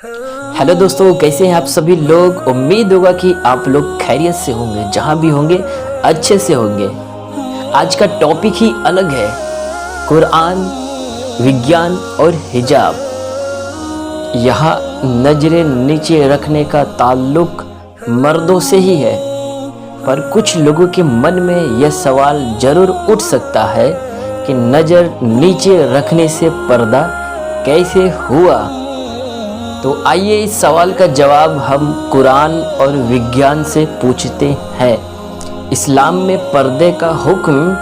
Hello दोस्तों, कैसे हैं आप सभी लोग। उम्मीद होगा कि आप लोग खैरियत से होंगे, जहां भी होंगे अच्छे से होंगे। आज का टॉपिक ही अलग है, कुरान, विज्ञान और हिजाब। यहाँ नजरें नीचे रखने का ताल्लुक मर्दों से ही है, पर कुछ लोगों के मन में यह सवाल जरूर उठ सकता है कि नज़र नीचे रखने से पर्दा कैसे हुआ। तो आइए इस सवाल का जवाब हम कुरान और विज्ञान से पूछते हैं। इस्लाम में पर्दे का हुक्म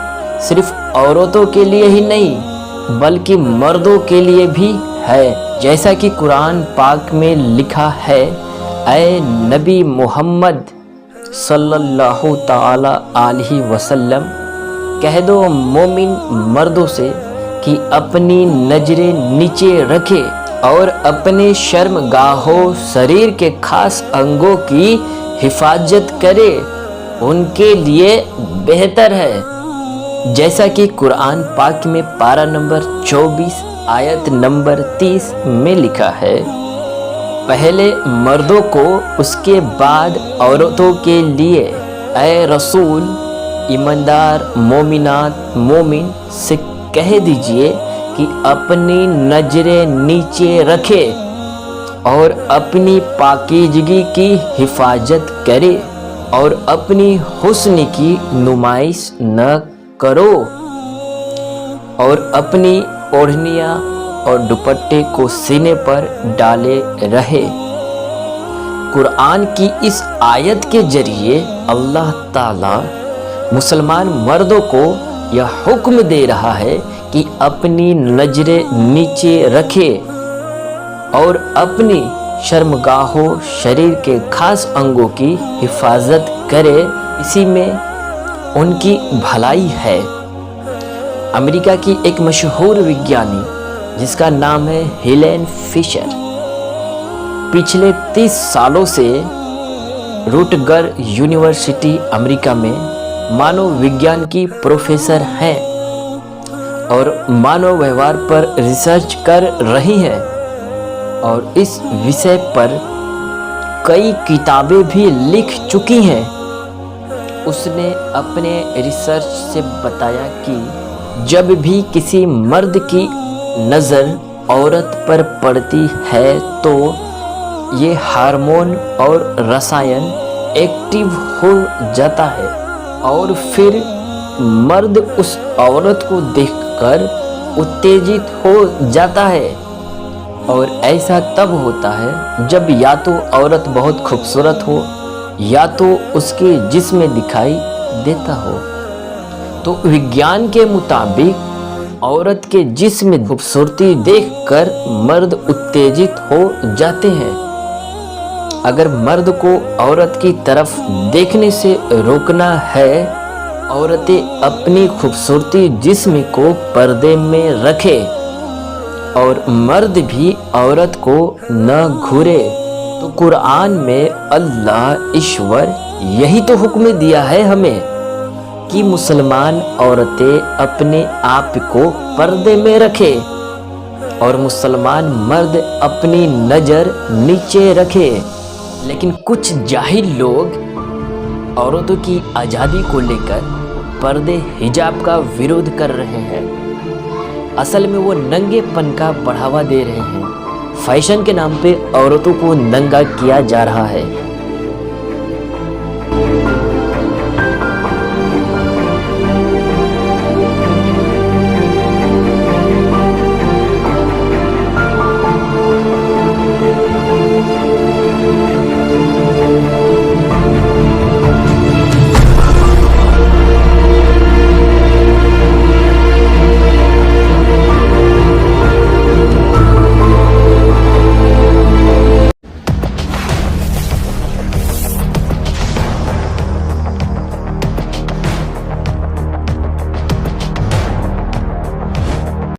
सिर्फ औरतों के लिए ही नहीं बल्कि मर्दों के लिए भी है। जैसा कि कुरान पाक में लिखा है, ऐ नबी मोहम्मद सल्लल्लाहु ताला अलैहि वसल्लम, कह दो मोमिन मर्दों से कि अपनी नजरें नीचे रखे और अपने शर्मगाहों शरीर के खास अंगों की हिफाजत करे, उनके लिए बेहतर है। जैसा कि कुरान पाक में पारा नंबर 24 आयत नंबर 30 में लिखा है, पहले मर्दों को उसके बाद औरतों के लिए ऐ रसूल ईमानदार मोमिनात मोमिन से कह दीजिए कि अपनी नजरें नीचे रखे और अपनी पाकीज़गी की हिफाजत करे और अपनी हुस्न की नुमाइश न करो और अपनी ओढ़नियाँ और दुपट्टे को सीने पर डाले रहे। कुरान की इस आयत के जरिए अल्लाह ताला मुसलमान मर्दों को यह हुक्म दे रहा है कि अपनी नजरें नीचे रखे और अपनी शर्मगाहों शरीर के खास अंगों की हिफाजत करे। इसी में उनकी भलाई है। अमेरिका की एक मशहूर विज्ञानी जिसका नाम है हेलेन फिशर, पिछले 30 सालों से रूटगर यूनिवर्सिटी अमेरिका में मानव विज्ञान की प्रोफेसर हैं और मानव व्यवहार पर रिसर्च कर रही हैं और इस विषय पर कई किताबें भी लिख चुकी हैं। उसने अपने रिसर्च से बताया कि जब भी किसी मर्द की नज़र औरत पर पड़ती है तो ये हार्मोन और रसायन एक्टिव हो जाता है और फिर मर्द उस औरत को देखकर उत्तेजित हो जाता है। और ऐसा तब होता है जब या तो औरत बहुत खूबसूरत हो या तो उसके जिस्म में दिखाई देता हो। तो विज्ञान के मुताबिक औरत के जिस्म में खूबसूरती देखकर मर्द उत्तेजित हो जाते हैं। अगर मर्द को औरत की तरफ देखने से रोकना है, औरतें अपनी खूबसूरती जिस्म को पर्दे में रखे और मर्द भी औरत को न घूरे। तो कुरान में अल्लाह ईश्वर यही तो हुक्म दिया है हमें कि मुसलमान औरतें अपने आप को पर्दे में रखे और मुसलमान मर्द अपनी नज़र नीचे रखे। लेकिन कुछ जाहिल लोग औरतों की आज़ादी को लेकर पर्दे हिजाब का विरोध कर रहे हैं। असल में वो नंगेपन का बढ़ावा दे रहे हैं। फैशन के नाम पे औरतों को नंगा किया जा रहा है।